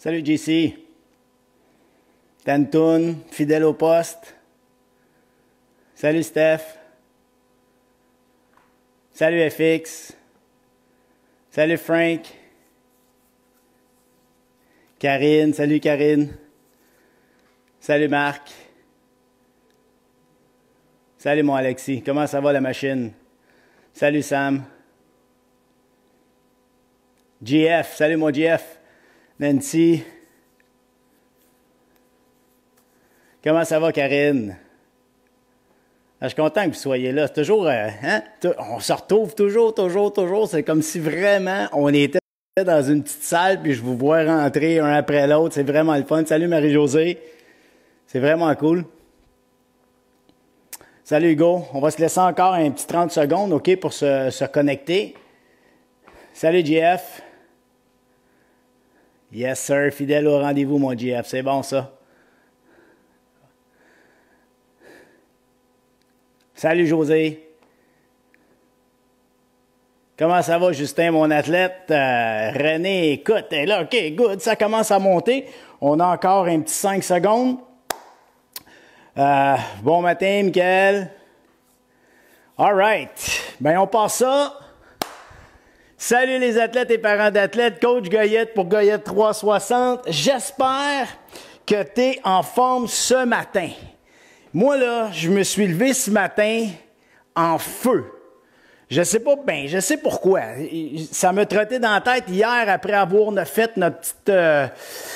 Salut JC. Tantoun, fidèle au poste. Salut Steph. Salut FX. Salut Frank. Karine, salut Karine. Salut Marc. Salut mon Alexis. Comment ça va la machine? Salut Sam. GF, salut mon GF. Nancy. Comment ça va, Karine? Je suis content que vous soyez là. C'est toujours, on se retrouve toujours. C'est comme si vraiment on était dans une petite salle puis je vous vois rentrer un après l'autre. C'est vraiment le fun. Salut Marie-Josée. C'est vraiment cool. Salut Hugo. On va se laisser encore un petit 30 secondes, OK, pour se connecter. Salut JF. Yes, sir. Fidèle au rendez-vous, mon JF. C'est bon, ça. Salut, José. Comment ça va, Justin, mon athlète? René, écoute, t'es là. OK, good. Ça commence à monter. On a encore un petit 5 secondes. Bon matin, Michael. All right. Ben, on passe ça. Salut les athlètes et parents d'athlètes, coach Goyette pour Goyette 360. J'espère que tu es en forme ce matin. Moi, là, je me suis levé ce matin en feu. Je sais pas bien, je sais pourquoi. Ça me trottait dans la tête hier après avoir fait notre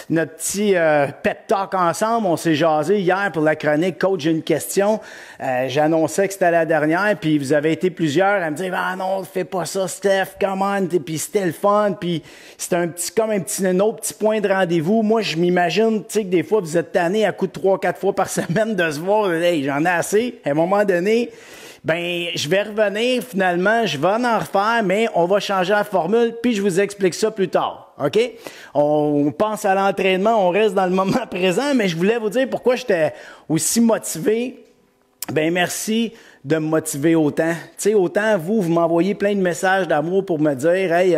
petit pep talk ensemble. On s'est jasé hier pour la chronique. Coach, j'ai une question. J'annonçais que c'était la dernière, puis vous avez été plusieurs à me dire « Ah non, fais pas ça, Steph, come on! » Puis c'était le fun, puis c'était un autre petit point de rendez-vous. Moi, je m'imagine, tu sais, que des fois, vous êtes tannés à coup de 3-4 fois par semaine de se voir. Hey, j'en ai assez. À un moment donné, ben, je vais revenir finalement, je vais en refaire, mais on va changer la formule, puis je vous explique ça plus tard, OK? On pense à l'entraînement, on reste dans le moment présent, mais je voulais vous dire pourquoi j'étais aussi motivé. Ben, merci de me motiver autant. Tu sais, autant vous m'envoyez plein de messages d'amour pour me dire, hey,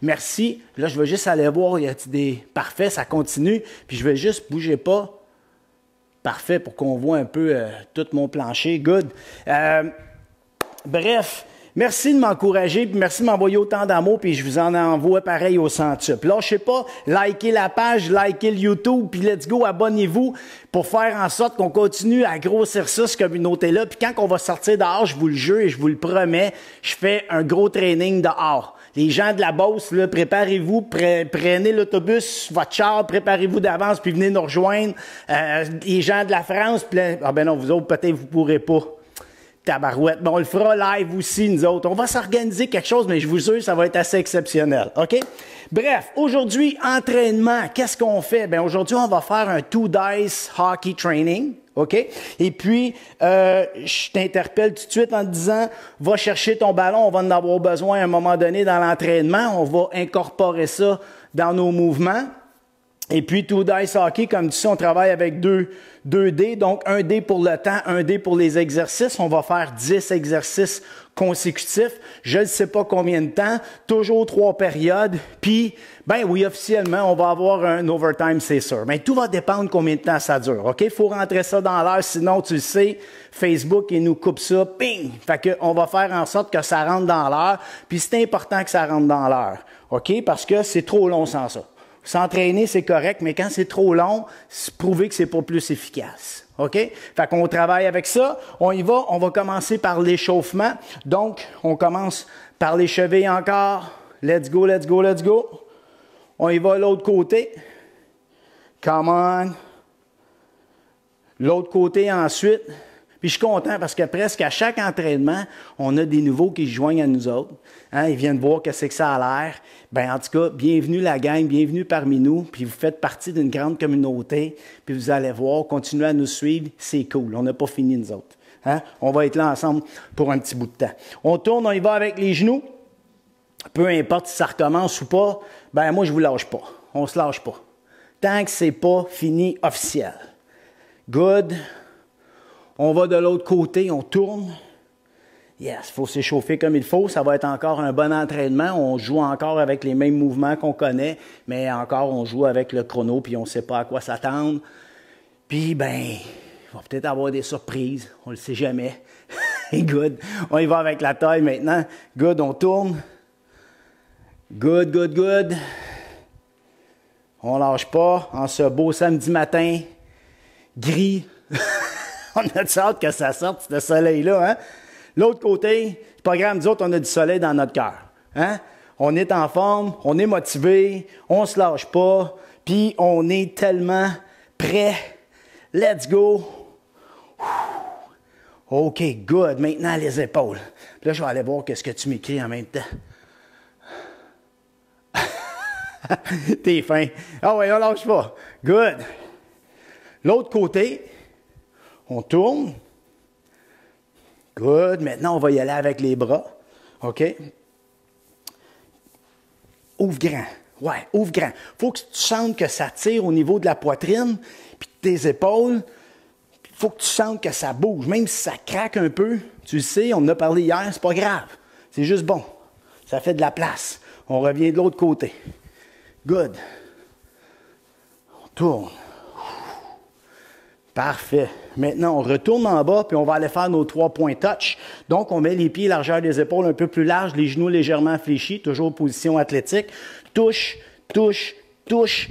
merci. Là, je vais juste aller voir, il y a des parfait, ça continue, puis je vais juste bouger pas. Parfait, pour qu'on voit un peu tout mon plancher. Good. Bref, merci de m'encourager, puis merci de m'envoyer autant d'amour, puis je vous en envoie pareil au centuple. Lâchez pas, likez la page, likez le YouTube, puis let's go, abonnez-vous pour faire en sorte qu'on continue à grossir ça, cette communauté-là. Puis quand on va sortir dehors, je vous le jure et je vous le promets, je fais un gros training dehors. Les gens de la Beauce, là, préparez-vous, prenez l'autobus, votre char, préparez-vous d'avance, puis venez nous rejoindre. Les gens de la France, ah ben non, vous autres, peut-être vous pourrez pas. Tabarouette. Ben, on le fera live aussi, nous autres. On va s'organiser quelque chose, mais je vous jure, ça va être assez exceptionnel. OK? Bref, aujourd'hui, entraînement. Qu'est-ce qu'on fait? Ben, aujourd'hui, on va faire un 2 dice hockey training. OK? Et puis, je t'interpelle tout de suite en te disant, va chercher ton ballon, on va en avoir besoin à un moment donné dans l'entraînement. On va incorporer ça dans nos mouvements. Et puis, 2 dice hockey, comme tu sais, on travaille avec deux dés. Donc, un dé pour le temps, un dé pour les exercices. On va faire 10 exercices consécutifs. Je ne sais pas combien de temps. Toujours 3 périodes. Puis, ben oui, officiellement, on va avoir un overtime, c'est sûr. Mais tout va dépendre combien de temps ça dure. OK? Il faut rentrer ça dans l'heure. Sinon, tu le sais, Facebook, il nous coupe ça. Ping! Fait que on va faire en sorte que ça rentre dans l'heure. Puis, c'est important que ça rentre dans l'heure. OK? Parce que c'est trop long sans ça. S'entraîner, c'est correct, mais quand c'est trop long, c'est prouvé que c'est pas plus efficace. OK? Fait qu'on travaille avec ça. On y va. On va commencer par l'échauffement. Donc, on commence par les chevilles encore. Let's go, let's go, let's go. On y va de l'autre côté. Come on. L'autre côté ensuite. Puis je suis content parce que presque à chaque entraînement, on a des nouveaux qui se joignent à nous autres. Hein, ils viennent voir qu'est-ce que ça a l'air. Ben en tout cas, bienvenue la gang, bienvenue parmi nous. Puis vous faites partie d'une grande communauté. Puis vous allez voir, continuez à nous suivre, c'est cool. On n'a pas fini nous autres. Hein? On va être là ensemble pour un petit bout de temps. On tourne, on y va avec les genoux. Peu importe si ça recommence ou pas, ben moi je vous lâche pas. On se lâche pas. Tant que c'est pas fini officiel. Good. On va de l'autre côté, on tourne. Yes, il faut s'échauffer comme il faut. Ça va être encore un bon entraînement. On joue encore avec les mêmes mouvements qu'on connaît, mais encore, on joue avec le chrono, puis on ne sait pas à quoi s'attendre. Puis, ben, il va peut-être avoir des surprises. On ne le sait jamais. Good. On y va avec la taille maintenant. Good, on tourne. Good, good, good. On lâche pas en ce beau samedi matin. Gris. On a hâte que ça sorte, ce soleil-là, hein? L'autre côté, c'est pas grave, nous autres, on a du soleil dans notre cœur. Hein? On est en forme, on est motivé, on se lâche pas, puis on est tellement prêt. Let's go! OK, good. Maintenant, les épaules. Puis là, je vais aller voir qu'est-ce que tu m'écris en même temps. T'es fin. Ah ouais, on lâche pas. Good. L'autre côté, on tourne. Good. Maintenant, on va y aller avec les bras. OK? Ouvre grand. Ouais, ouvre grand. Faut que tu sentes que ça tire au niveau de la poitrine, puis de tes épaules. Faut que tu sentes que ça bouge. Même si ça craque un peu, tu le sais, on en a parlé hier, c'est pas grave. C'est juste bon. Ça fait de la place. On revient de l'autre côté. Good. On tourne. Parfait. Maintenant, on retourne en bas, puis on va aller faire nos 3 points touch. Donc, on met les pieds largeur des épaules un peu plus large, les genoux légèrement fléchis, toujours position athlétique. Touche, touche, touche.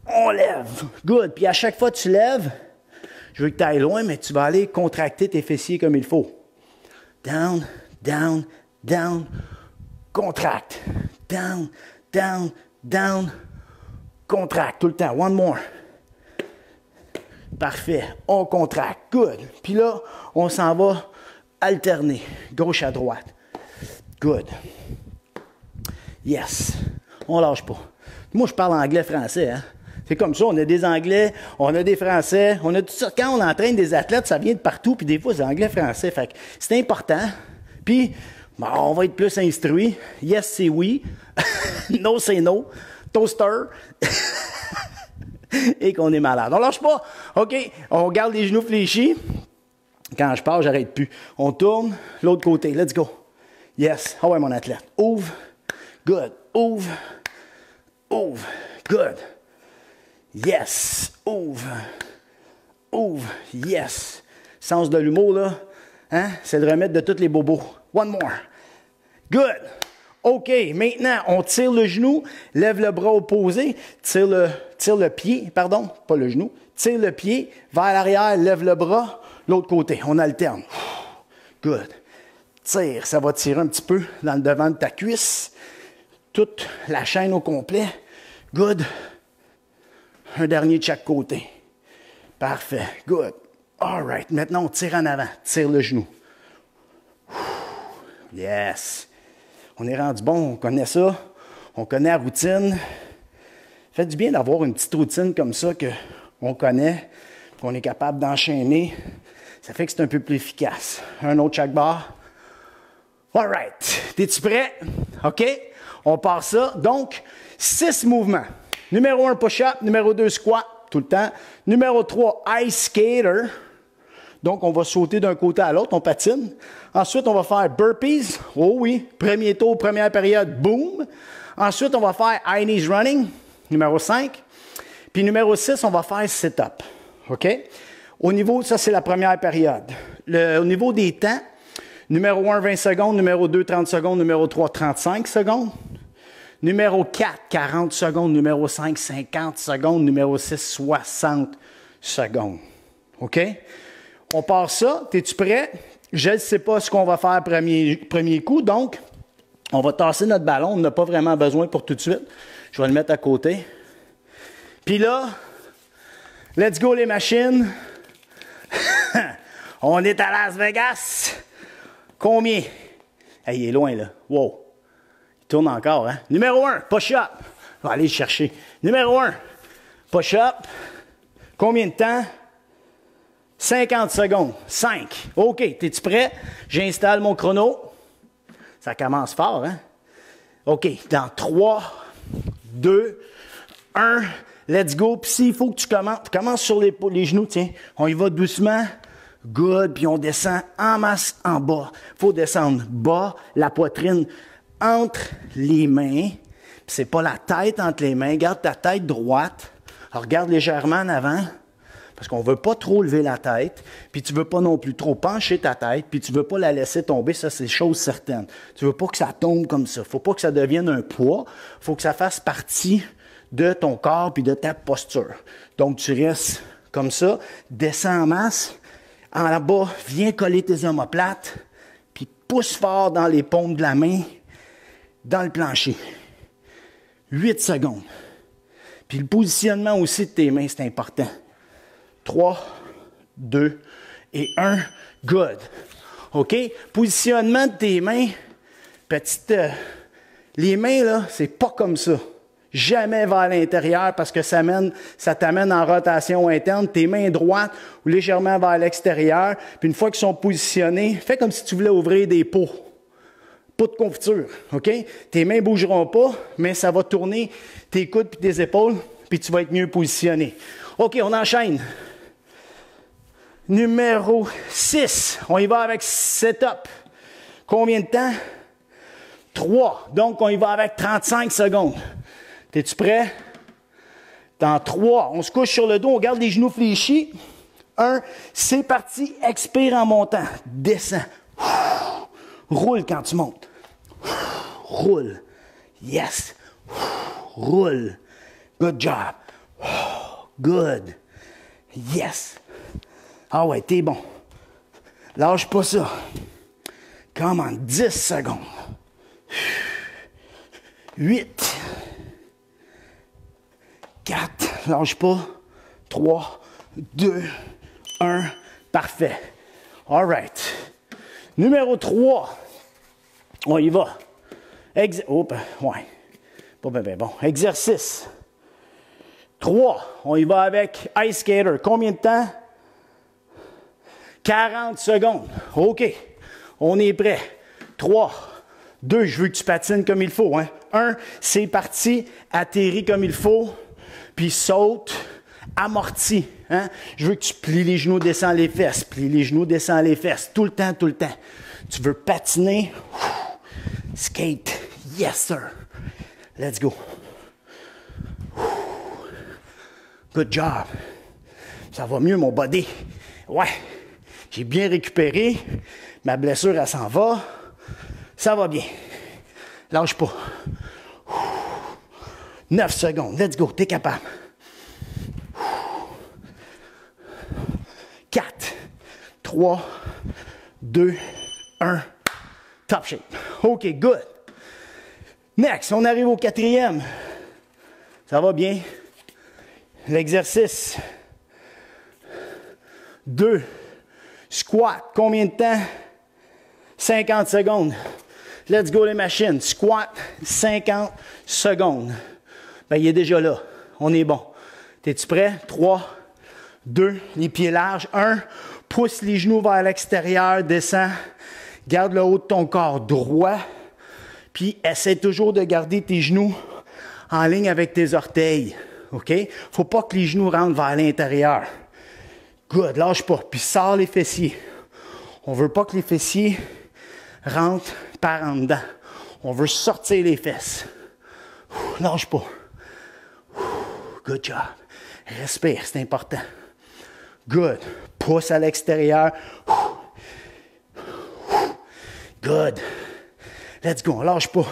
On lève. Good. Puis à chaque fois que tu lèves, je veux que tu ailles loin, mais tu vas aller contracter tes fessiers comme il faut. Down, down, down. Contracte. Down, down, down. Contracte tout le temps. One more. Parfait. On contracte. Good. Puis là, on s'en va alterner. Gauche à droite. Good. Yes. On lâche pas. Moi, je parle anglais-français, hein. C'est comme ça, on a des Anglais, on a des Français, on a tout ça. Quand on entraîne des athlètes, ça vient de partout, puis des fois, c'est anglais-français. Fait que c'est important. Puis, bon, on va être plus instruit. Yes, c'est oui. No, c'est no. Toaster. Et qu'on est malade. On lâche pas. OK, on garde les genoux fléchis. Quand je parle, j'arrête plus. On tourne, l'autre côté. Let's go. Yes. Ah ouais, mon athlète. Ouvre. Good. Ouvre. Ouvre. Good. Yes. Ouvre. Ouvre. Yes. Sens de l'humour, là, hein? C'est le remède de tous les bobos. One more. Good. OK. Maintenant, on tire le genou, lève le bras opposé, tire le pied, pardon, pas le genou, tire le pied vers l'arrière, lève le bras, l'autre côté. On alterne. Good. Tire. Ça va tirer un petit peu dans le devant de ta cuisse. Toute la chaîne au complet. Good. Un dernier de chaque côté. Parfait. Good. All right. Maintenant, on tire en avant. Tire le genou. Yes. On est rendu bon. On connaît ça. On connaît la routine. Fait du bien d'avoir une petite routine comme ça qu'on connaît, qu'on est capable d'enchaîner. Ça fait que c'est un peu plus efficace. Un autre chaque barre. All right. T'es-tu prêt? OK. On part ça. Donc, 6 mouvements. Numéro 1, push-up. Numéro 2, squat, tout le temps. Numéro 3, ice skater. Donc, on va sauter d'un côté à l'autre, on patine. Ensuite, on va faire burpees. Oh oui, premier tour, première période, boom. Ensuite, on va faire high knees running, numéro 5. Puis numéro 6, on va faire sit-up. OK? Au niveau, ça c'est la première période. Au niveau des temps, numéro 1, 20 secondes. Numéro 2, 30 secondes. Numéro 3, 35 secondes. Numéro 4, 40 secondes. Numéro 5, 50 secondes. Numéro 6, 60 secondes. OK? On part ça. Es-tu prêt? Je ne sais pas ce qu'on va faire premier coup. Donc, on va tasser notre ballon. On n'a pas vraiment besoin pour tout de suite. Je vais le mettre à côté. Puis là, let's go les machines. On est à Las Vegas. Combien? Hey, il est loin, là. Wow. Il tourne encore, hein? Numéro 1, push-up. Je vais aller le chercher. Numéro 1, push-up. Combien de temps? 50 secondes. 5. OK, es-tu prêt? J'installe mon chrono. Ça commence fort, hein? OK, dans 3, 2, 1, let's go. Puis s'il faut que tu commences sur les genoux, tiens, on y va doucement. Good. Puis on descend en masse en bas. Il faut descendre bas, la poitrine entre les mains. Puis c'est pas la tête entre les mains. Garde ta tête droite. Alors, regarde légèrement en avant. Parce qu'on ne veut pas trop lever la tête, puis tu ne veux pas non plus trop pencher ta tête, puis tu ne veux pas la laisser tomber, ça c'est chose certaine. Tu ne veux pas que ça tombe comme ça. Il ne faut pas que ça devienne un poids. Il faut que ça fasse partie de ton corps puis de ta posture. Donc tu restes comme ça, descends en masse, en bas, viens coller tes omoplates, puis pousse fort dans les paumes de la main, dans le plancher. 8 secondes. Puis le positionnement aussi de tes mains, c'est important. 3, 2 et 1. Good. OK? Positionnement de tes mains. Les mains, là, c'est pas comme ça. Jamais vers l'intérieur parce que ça t'amène en rotation interne. Tes mains droites ou légèrement vers l'extérieur. Puis une fois qu'ils sont positionnés, fais comme si tu voulais ouvrir des pots. Pots de confiture. OK? Tes mains ne bougeront pas, mais ça va tourner tes coudes et tes épaules, puis tu vas être mieux positionné. OK, on enchaîne. Numéro 6. On y va avec setup. Combien de temps? 3. Donc, on y va avec 35 secondes. Es-tu prêt? Dans 3, on se couche sur le dos, on garde les genoux fléchis. 1, c'est parti. Expire en montant. Descends. Roule quand tu montes. Roule. Yes. Roule. Good job. Good. Yes. Ah ouais, t'es bon. Lâche pas ça. Come on, 10 secondes. 8. 4. Lâche pas. 3, 2, 1. Parfait. All right. Numéro 3. On y va. Ouais. Pas bien bon. Exercice. 3. On y va avec Ice Skater. Combien de temps? 40 secondes. OK. On est prêt. 3, 2, je veux que tu patines comme il faut. 1, c'est parti. Atterris comme il faut. Puis saute. Amorti. Je veux que tu plies les genoux, descends les fesses. Plie les genoux, descends les fesses. Tout le temps, tout le temps. Tu veux patiner. Skate. Yes, sir. Let's go. Good job. Ça va mieux, mon body. Ouais. J'ai bien récupéré. Ma blessure, elle s'en va. Ça va bien. Lâche pas. 9 secondes. Let's go. T'es capable. 4, 3, 2, 1. Top shape. OK, good. Next, on arrive au 4e. Ça va bien. L'exercice. 2. Squat. Combien de temps? 50 secondes. Let's go les machines. Squat, 50 secondes. Ben, il est déjà là. On est bon. Es-tu prêt? 3, 2, les pieds larges. 1, pousse les genoux vers l'extérieur, descends. Garde le haut de ton corps droit. Puis, essaie toujours de garder tes genoux en ligne avec tes orteils. OK? Faut pas que les genoux rentrent vers l'intérieur. Good, lâche pas. Puis, sors les fessiers. On veut pas que les fessiers rentrent par en dedans. On veut sortir les fesses. Lâche pas. Good job. Respire, c'est important. Good. Pousse à l'extérieur. Good. Let's go. Lâche pas.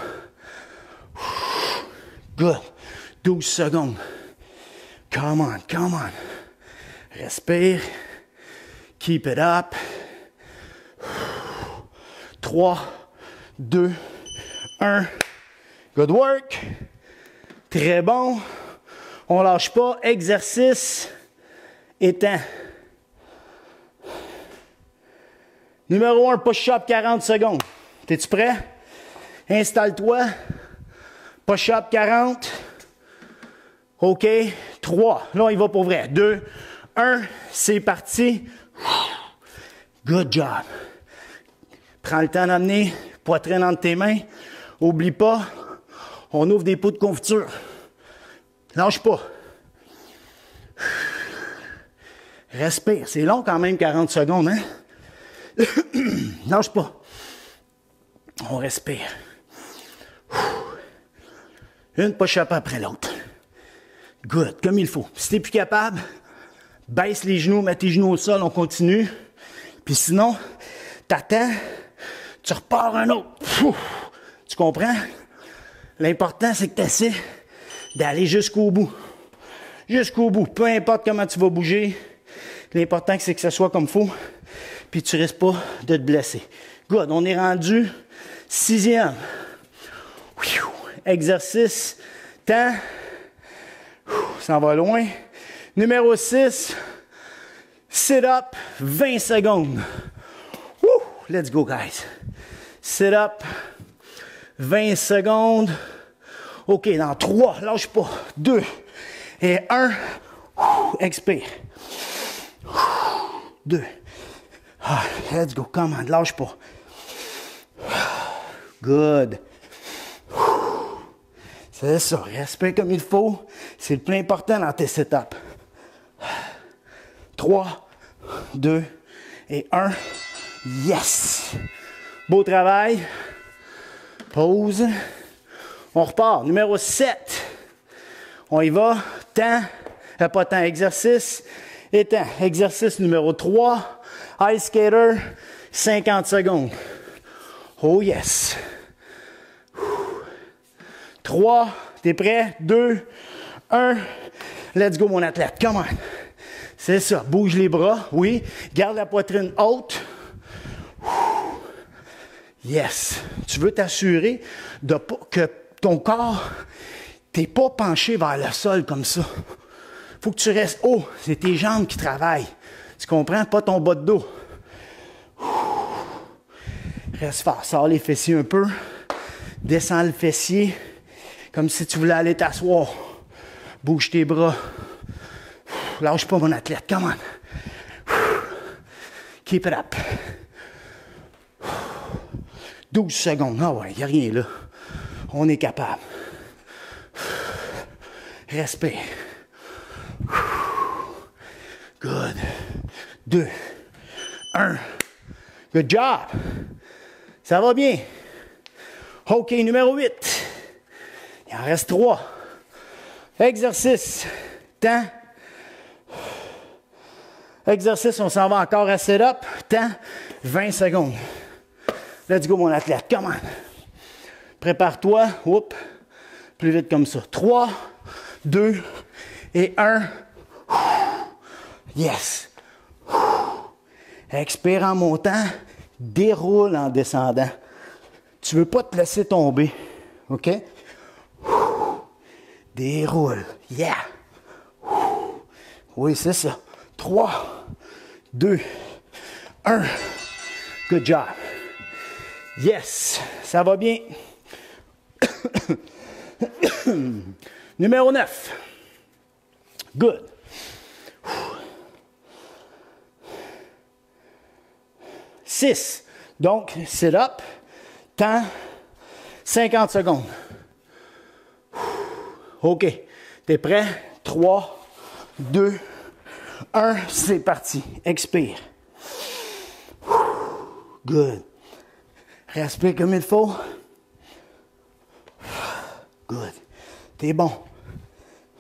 Good. 12 secondes. Come on, come on. Respire. Keep it up. 3, 2, 1. Good work. Très bon. On lâche pas. Exercice. Étend. Numéro 1, push-up 40 secondes. Es-tu prêt? Installe-toi. Push-up 40. OK. 3. Là, on y va pour vrai. 2, 1. C'est parti. Good job. Prends le temps d'amener poitrine entre tes mains. Oublie pas, on ouvre des pots de confiture. Lâche pas. Respire. C'est long quand même, 40 secondes, hein? Lâche pas. On respire. Une push-up après l'autre. Good, comme il faut. Si t'es plus capable, baisse les genoux, mets tes genoux au sol, on continue. Puis sinon, t'attends, tu repars un autre. Tu comprends? L'important, c'est que tu essaies d'aller jusqu'au bout. Jusqu'au bout. Peu importe comment tu vas bouger, l'important, c'est que ça soit comme il faut. Puis tu risques pas de te blesser. Good, on est rendu 6e. Exercice, temps. Ça va loin. Numéro 6, sit-up, 20 secondes. Woo! Let's go, guys. Sit-up, 20 secondes. OK, dans 3, lâche pas. 2 et 1. Expire. 2. Let's go, come on, lâche pas. Good. C'est ça, respire comme il faut. C'est le plus important dans tes sit-ups. 3, 2 et 1. Yes! Beau travail. Pause. On repart. Numéro 7. On y va. Temps. Pas temps. Exercice. Et temps. Exercice numéro 3. Ice skater. 50 secondes. Oh yes! 3, t'es prêt? 2, 1. Let's go, mon athlète. Come on. C'est ça. Bouge les bras. Oui. Garde la poitrine haute. Yes. Tu veux t'assurer de pas, que ton corps, t'es pas penché vers le sol comme ça. Faut que tu restes haut. C'est tes jambes qui travaillent. Tu comprends? Pas ton bas de dos. Reste fort. Sors les fessiers un peu. Descends le fessier. Comme si tu voulais aller t'asseoir. Bouge tes bras. Lâche pas, mon athlète. Come on. Keep it up. 12 secondes. Ah ouais, il n'y a rien là. On est capable. Respire. Good. 2, 1. Good job. Ça va bien. OK, numéro 8. Il en reste 3. Exercice. Temps. Exercice, on s'en va encore à sit-up. Temps. 20 secondes. Let's go, mon athlète. Come on. Prépare-toi. Oups. Plus vite comme ça. 3, 2 et 1. Yes. Expire en montant. Déroule en descendant. Tu ne veux pas te laisser tomber. OK? Déroule. Yeah. Oui, c'est ça. 3, 2, 1. Good job. Yes. Ça va bien. Numéro 9. Good. 6. Donc, sit-up. Temps. 50 secondes. OK. T'es prêt? 3, 2, 1. C'est parti. Expire. Good. Respire comme il faut. Good. T'es bon.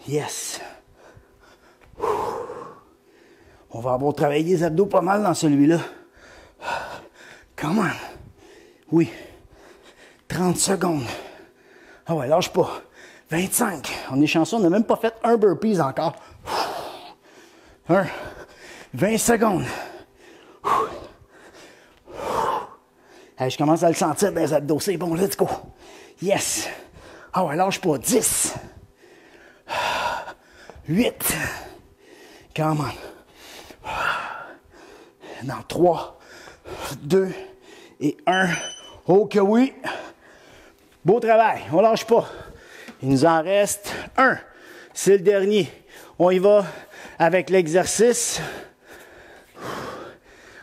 Yes. On va avoir travaillé les abdos pas mal dans celui-là. Come on. Oui. 30 secondes. Ah ouais, lâche pas. 25. On est chanceux, on n'a même pas fait un burpees encore. 20 secondes. Hey, je commence à le sentir dans les abdos. C'est bon, let's go. Yes. Ah ouais, lâche pas. 10. 8. Come on. Dans 3, 2 et 1. Oh que oui. Beau travail. On lâche pas. Il nous en reste 1. C'est le dernier. On y va avec l'exercice.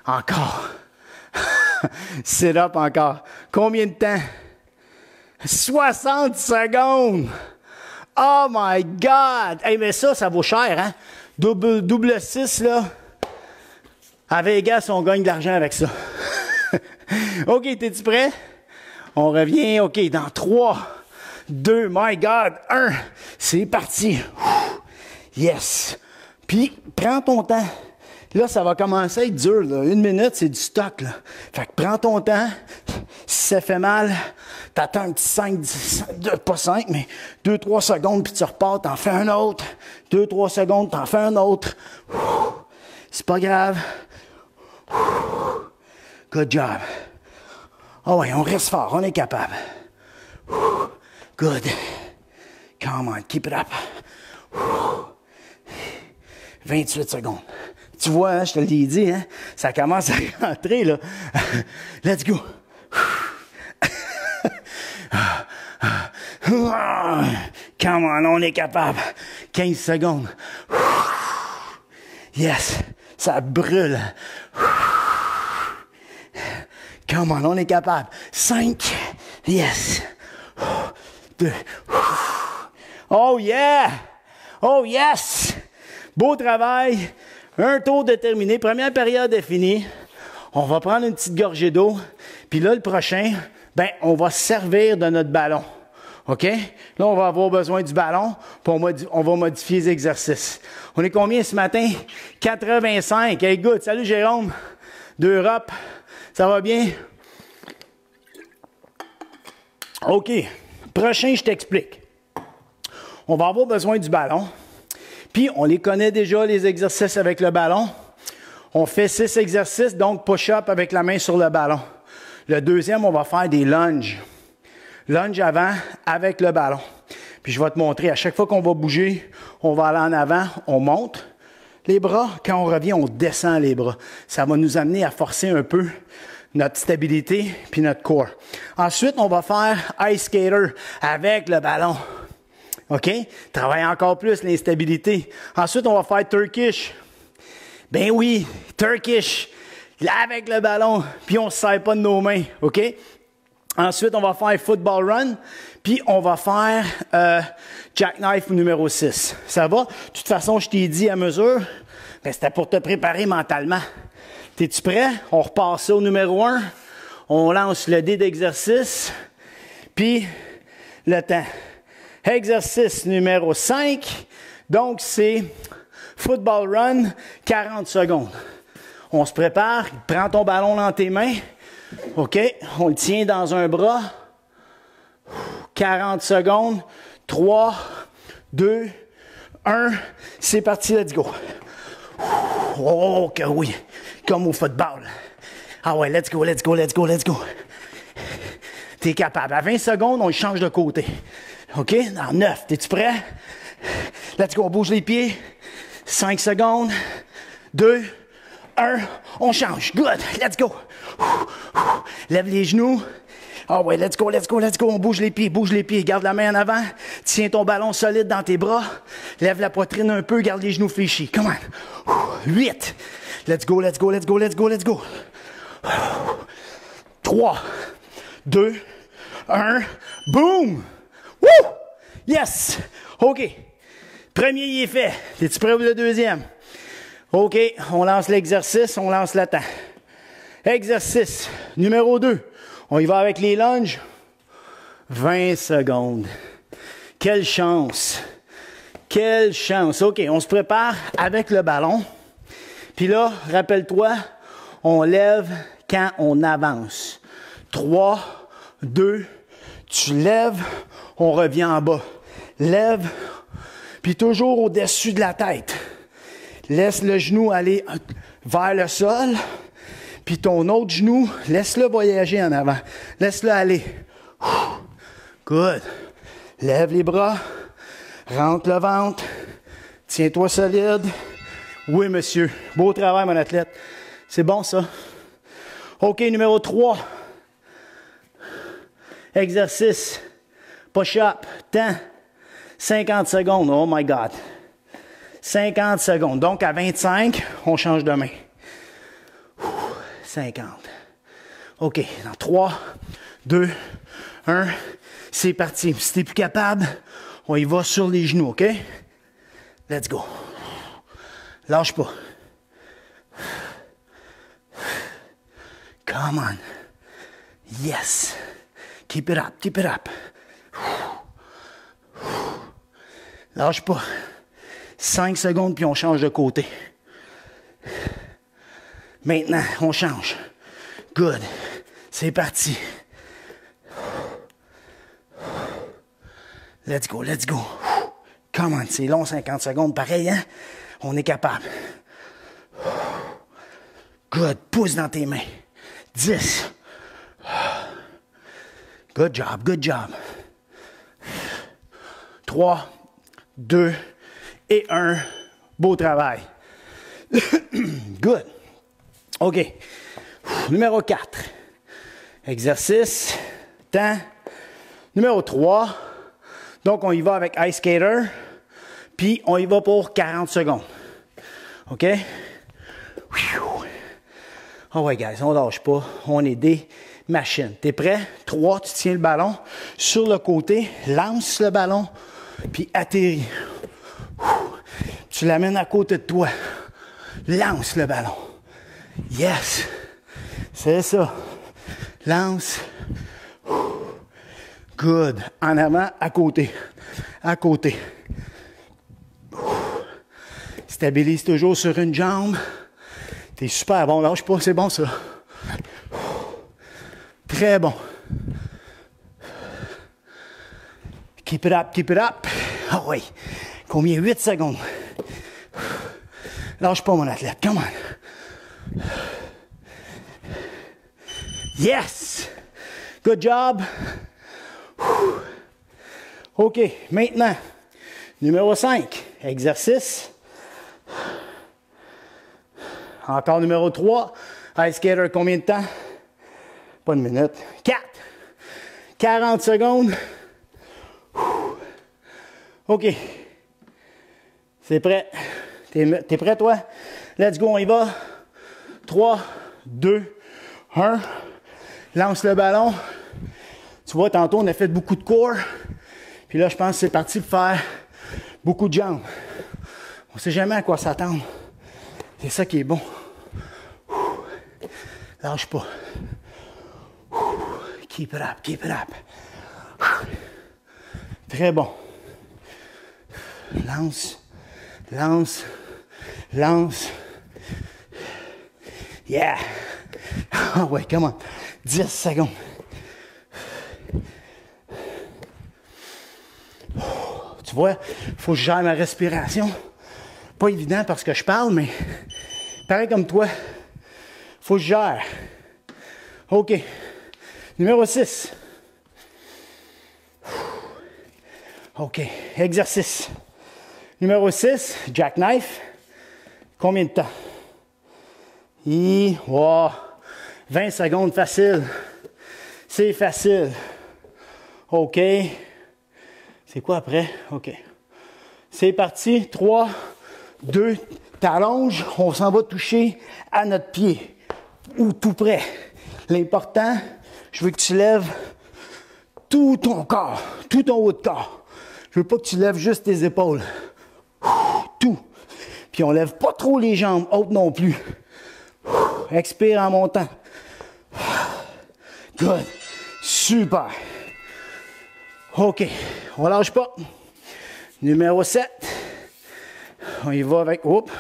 Encore. Sit-up encore. Combien de temps? 60 secondes. Oh my God! Hey, mais ça vaut cher, hein? Double 6, là. À Vegas, on gagne de l'argent avec ça. OK, t'es-tu prêt? On revient, OK, dans 3, 2, my God, 1. C'est parti. Yes. Puis, prends ton temps. Là, ça va commencer à être dur, là. 1 minute, c'est du stock, là. Fait que prends ton temps. Si ça fait mal, t'attends un petit 5, 10, pas 5, mais 2-3 secondes, puis tu repars, t'en fais un autre. 2-3 secondes, t'en fais un autre. C'est pas grave. Good job. Ah ouais, on reste fort, on est capable. Good. Come on, keep it up. 28 secondes. Tu vois, hein, je te l'ai dit, hein, ça commence à rentrer, là. Let's go. Come on, on est capable. 15 secondes. Yes, ça brûle. Come on, on est capable. 5. Yes. 2. Oh yeah! Oh yes! Beau travail. Un tour de terminé. Première période est finie. On va prendre une petite gorgée d'eau. Puis là, le prochain, ben, on va se servir de notre ballon. OK? Là, on va avoir besoin du ballon. Puis on va modifier les exercices. On est combien ce matin? 85. Hey, good. Salut, Jérôme. D'Europe. Ça va bien? OK. Prochain, je t'explique. On va avoir besoin du ballon. Puis, on les connaît déjà, les exercices avec le ballon. On fait 6 exercices, donc push-up avec la main sur le ballon. Le deuxième, on va faire des lunges. Lunge avant avec le ballon. Puis, je vais te montrer, à chaque fois qu'on va bouger, on va aller en avant, on monte les bras. Quand on revient, on descend les bras. Ça va nous amener à forcer un peu notre stabilité puis notre corps. Ensuite, on va faire ice skater avec le ballon. OK? Travaille encore plus l'instabilité. Ensuite, on va faire Turkish. Ben oui, Turkish. Là, avec le ballon. Puis, on ne se serre pas de nos mains. OK? Ensuite, on va faire football run. Puis, on va faire jackknife numéro 6. Ça va? De toute façon, je t'ai dit à mesure. Ben, c'était pour te préparer mentalement. T'es-tu prêt? On repart ça au numéro 1. On lance le dé d'exercice. Puis, le temps. Exercice numéro 5. Donc, c'est football run, 40 secondes. On se prépare. Prends ton ballon dans tes mains. OK? On le tient dans un bras. 40 secondes. 3, 2, 1. C'est parti, let's go. Oh, que oui. Comme au football. Ah ouais, let's go, let's go, let's go, let's go. T'es capable. À 20 secondes, on le change de côté. OK? Dans 9. T'es-tu prêt? Let's go, on bouge les pieds. 5 secondes. 2, 1. On change. Good. Let's go. Lève les genoux. Ah ouais, let's go, let's go, let's go. On bouge les pieds, bouge les pieds. Garde la main en avant. Tiens ton ballon solide dans tes bras. Lève la poitrine un peu. Garde les genoux fléchis. Come on. 8. Let's go, let's go, let's go, let's go, let's go. 3, 2, 1. Boom! Woo! Yes! OK. Premier, il est fait. Es-tu prêt pour le deuxième? OK. On lance l'exercice, on lance le temps. Exercice numéro 2. On y va avec les lunges. 20 secondes. Quelle chance! Quelle chance! OK, on se prépare avec le ballon. Puis là, rappelle-toi, on lève quand on avance. 3, 2, tu lèves, on revient en bas. Lève, puis toujours au-dessus de la tête. Laisse le genou aller vers le sol. Puis ton autre genou, laisse-le voyager en avant. Laisse-le aller. Good. Lève les bras. Rentre le ventre. Tiens-toi solide. Oui, monsieur. Beau travail, mon athlète. C'est bon, ça. OK, numéro 3. Exercice. Push-up. Temps. 50 secondes. Oh my God. 50 secondes. Donc, à 25, on change de main. 50. OK. Dans 3, 2, 1. C'est parti. Si t'es plus capable, on y va sur les genoux, OK? Let's go. Lâche pas. Come on. Yes. Keep it up, keep it up. Lâche pas. 5 secondes, puis on change de côté. Maintenant, on change. Good. C'est parti. Let's go, let's go. Come on, c'est long, 50 secondes. Pareil, hein? On est capable. Good. Pousse dans tes mains. 10. Good job, good job. 3, 2 et 1. Beau travail. Good. OK. Numéro 4. Exercice. Temps. Numéro 3. Donc, on y va avec Ice Skater. Puis, on y va pour 40 secondes. OK? Oh ouais, guys, on lâche pas. On est des machines. T'es prêt? 3, tu tiens le ballon sur le côté, lance le ballon, puis atterris. Tu l'amènes à côté de toi. Lance le ballon. Yes! C'est ça. Lance. Good. En avant, à côté. À côté. Stabilise toujours sur une jambe. T'es super bon. Lâche pas, c'est bon ça. Très bon. Keep it up, keep it up. Ah oui. Combien? 8 secondes. Lâche pas mon athlète. Come on. Yes! Good job. OK. Maintenant, numéro 5. Exercice. Encore numéro 3. Ice Skater, combien de temps? Pas une minute. 4. 40 secondes. OK. C'est prêt. T'es prêt, toi? Let's go, on y va. 3, 2, 1. Lance le ballon. Tu vois, tantôt, on a fait beaucoup de core. Puis là, je pense que c'est parti pour faire beaucoup de jambes. On ne sait jamais à quoi s'attendre. C'est ça qui est bon. Lâche pas. Keep it up, keep it up. Très bon. Lance, lance, lance. Yeah! Ah ouais, come on. 10 secondes. Tu vois, il faut que je gère ma respiration. Pas évident parce que je parle, mais pareil comme toi, il faut que je gère. OK. Numéro 6. OK. Exercice. Numéro 6, jackknife. Combien de temps? Wow, 20 secondes, facile. C'est facile. OK. C'est quoi après? OK. C'est parti. 3, 2, t'allonges. On s'en va toucher à notre pied. Ou tout près. L'important, je veux que tu lèves tout ton corps, tout ton haut de corps. Je veux pas que tu lèves juste tes épaules. Tout. Puis on lève pas trop les jambes hautes non plus. Expire en montant. Good. Super. OK. On lâche pas. Numéro 7. On y va avec... Oups.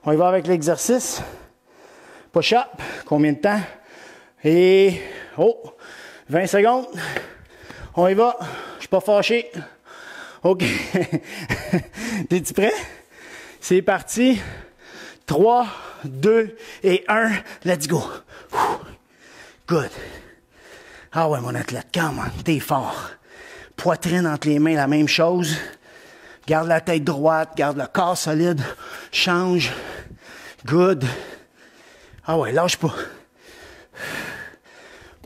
On y va avec l'exercice. Push-up. Combien de temps? Et... Oh! 20 secondes. On y va. Je suis pas fâché. OK. T'es-tu prêt? C'est parti. 3, 2 et 1. Let's go. Good. Ah ouais, mon athlète, come on, t'es fort. Poitrine entre les mains, la même chose. Garde la tête droite, garde le corps solide. Change. Good. Ah ouais, lâche pas.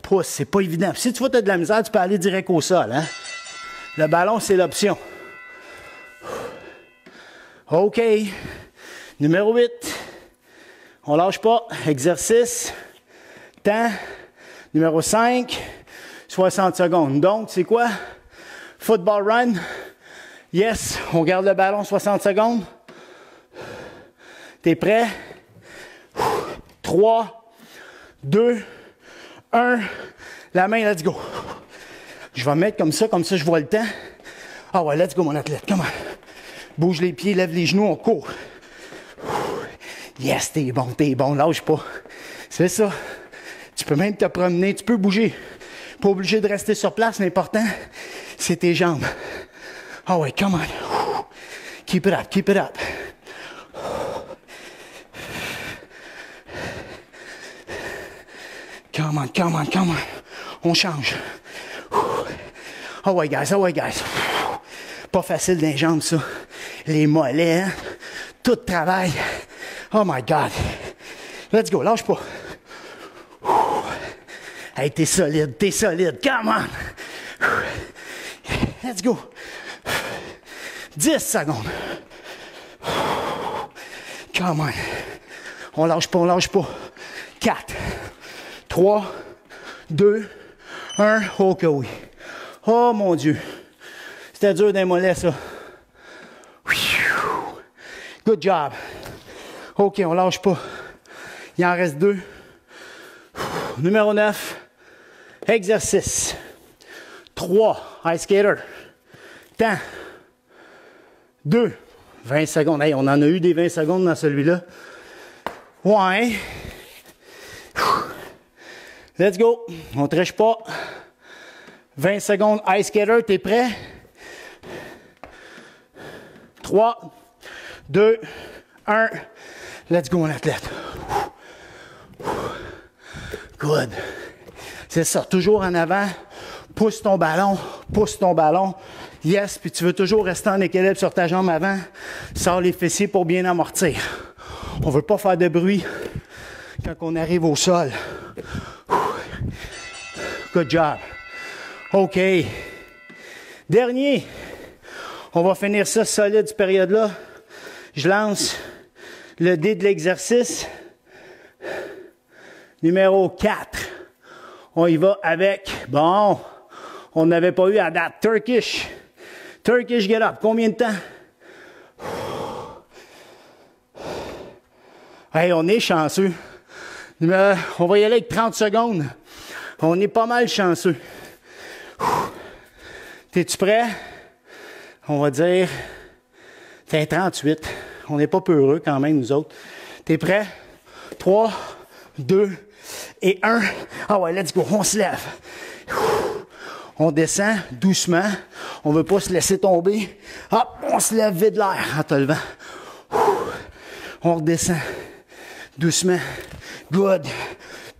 Pousse, c'est pas évident. Si tu vois que tu as de la misère, tu peux aller direct au sol. Hein? Le ballon, c'est l'option. OK. Numéro 8. On lâche pas. Exercice. Temps. Numéro 5. 60 secondes. Donc, c'est quoi? Football run. Yes. On garde le ballon 60 secondes. T'es prêt? 3, 2, 1. La main, let's go. Je vais mettre comme ça je vois le temps. Ah ouais, let's go, mon athlète, come on. Bouge les pieds, lève les genoux, on court. Yes, t'es bon, lâche pas. C'est ça. Tu peux même te promener, tu peux bouger. Pas obligé de rester sur place, l'important, c'est tes jambes. Ah ouais, come on. Keep it up, keep it up. Come on, come on, come on. On change. Ah ouais, guys, ah ouais, guys. Pas facile dans les jambes, ça. Les mollets, hein? Tout travail. Oh my God. Let's go, lâche pas. Hey, t'es solide. Come on. Let's go. 10 secondes. Come on. On lâche pas. 4, 3, 2, 1. Oh que oui. Oh mon Dieu. C'était dur d'un mollet, ça. Good job. OK, on lâche pas. Il en reste 2. Numéro 9. Exercice. 3. Ice skater. Temps. 2. 20 secondes. Hey, on en a eu des 20 secondes dans celui-là. Ouais. Let's go. On ne triche pas. 20 secondes. Ice skater, t'es prêt? 3, 2, 1. Let's go, mon athlète. Good. C'est ça, toujours en avant. Pousse ton ballon. Yes, puis tu veux toujours rester en équilibre sur ta jambe avant. Sors les fessiers pour bien amortir. On ne veut pas faire de bruit quand on arrive au sol. Good job. OK. Dernier. On va finir ça solide, cette période-là. Je lance le dé de l'exercice. Numéro 4. On y va avec, bon, on n'avait pas eu à date. Turkish get up. Combien de temps? Hey, on est chanceux. On va y aller avec 30 secondes. On est pas mal chanceux. T'es-tu prêt? On va dire, t'es 38. On n'est pas peureux quand même, nous autres. T'es prêt? 3, 2 et 1. Ah ouais, let's go. On se lève. On descend doucement. On ne veut pas se laisser tomber. Hop, on se lève vite l'air en te levant. On redescend doucement. Good.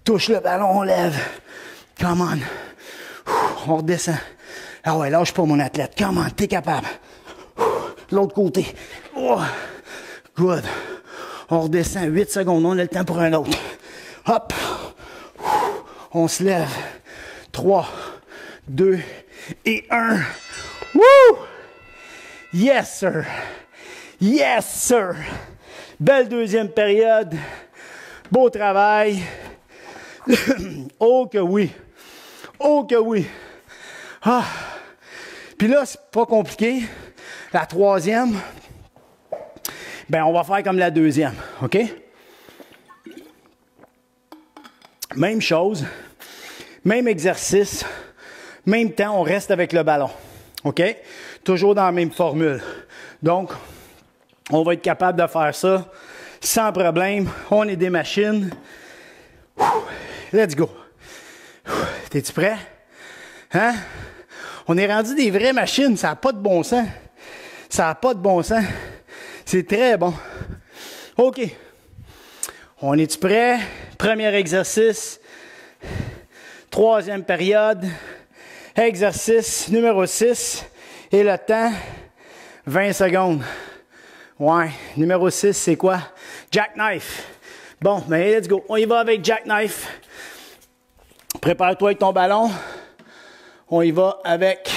Touche le ballon, on lève. Come on. On redescend. Ah ouais, lâche pas mon athlète. Come on, t'es capable. L'autre côté. Oh. Good. On redescend 8 secondes. On a le temps pour un autre. Hop. On se lève. 3, 2 et 1. Woo! Yes, sir. Yes, sir. Belle deuxième période. Beau travail. Oh que oui. Oh que oui. Ah. Puis là, c'est pas compliqué. La troisième, ben on va faire comme la deuxième, OK? Même chose, même exercice, même temps, on reste avec le ballon, OK? Toujours dans la même formule. Donc, on va être capable de faire ça sans problème. On est des machines. Let's go. T'es-tu prêt? Hein? On est rendu des vraies machines, ça n'a pas de bon sens. Ça n'a pas de bon sens. C'est très bon. OK. On est-tu prêt? Premier exercice. Troisième période. Exercice numéro 6. Et le temps, 20 secondes. Ouais. Numéro 6, c'est quoi? Jackknife. Bon, ben let's go. On y va avec jackknife. Prépare-toi avec ton ballon. On y va avec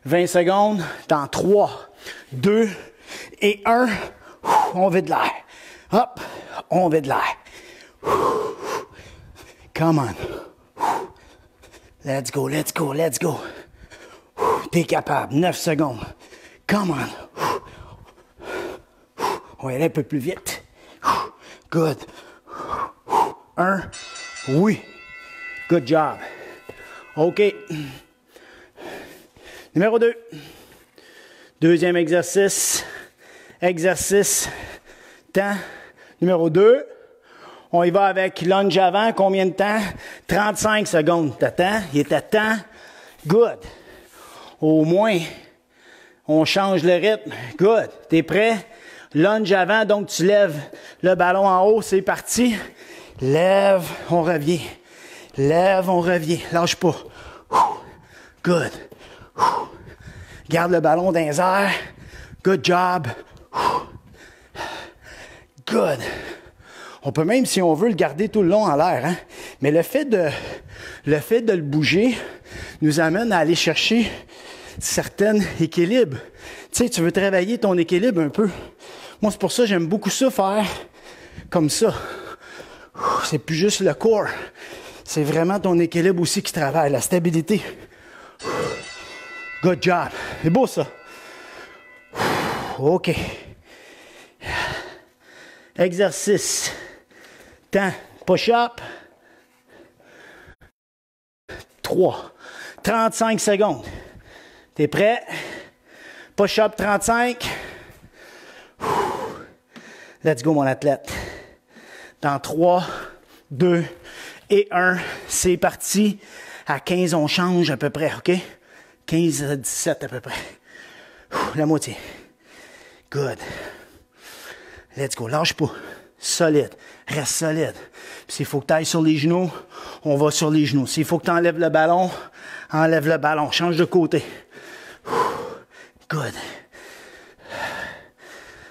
20 secondes. Dans 3, 2 et 1. On vide l'air. Hop, on vide l'air. Come on. Let's go, let's go, let's go. T'es capable. 9 secondes. Come on. On va aller un peu plus vite. Good. 1. Oui. Good job. OK. Numéro 2. Deuxième exercice. Exercice. Temps. Numéro 2. On y va avec lunge avant. Combien de temps? 35 secondes. T'attends? Il est à temps. Good. Au moins, on change le rythme. Good. T'es prêt? Lunge avant, donc tu lèves le ballon en haut. C'est parti. Lève, on revient. Lève, on revient. Lâche pas. Good. Garde le ballon dans les airs. Good job. Good. On peut même, si on veut, le garder tout le long en l'air. Hein? Mais le fait de le bouger nous amène à aller chercher certains équilibres. Tu sais, tu veux travailler ton équilibre un peu. Moi, c'est pour ça que j'aime beaucoup ça faire comme ça. C'est plus juste le corps. C'est vraiment ton équilibre aussi qui travaille, la stabilité. Good job. C'est beau ça. OK. Exercice. Temps. Push-up. 3. 35 secondes. T'es prêt? Push-up 35. Let's go, mon athlète. Dans 3, 2 et 1, c'est parti. À 15, on change à peu près, OK? 15 à 17 à peu près. La moitié. Good. Let's go. Lâche pas. Solide. Reste solide. Puis s'il faut que tu ailles sur les genoux, on va sur les genoux. S'il faut que tu enlèves le ballon, enlève le ballon. Change de côté. Good.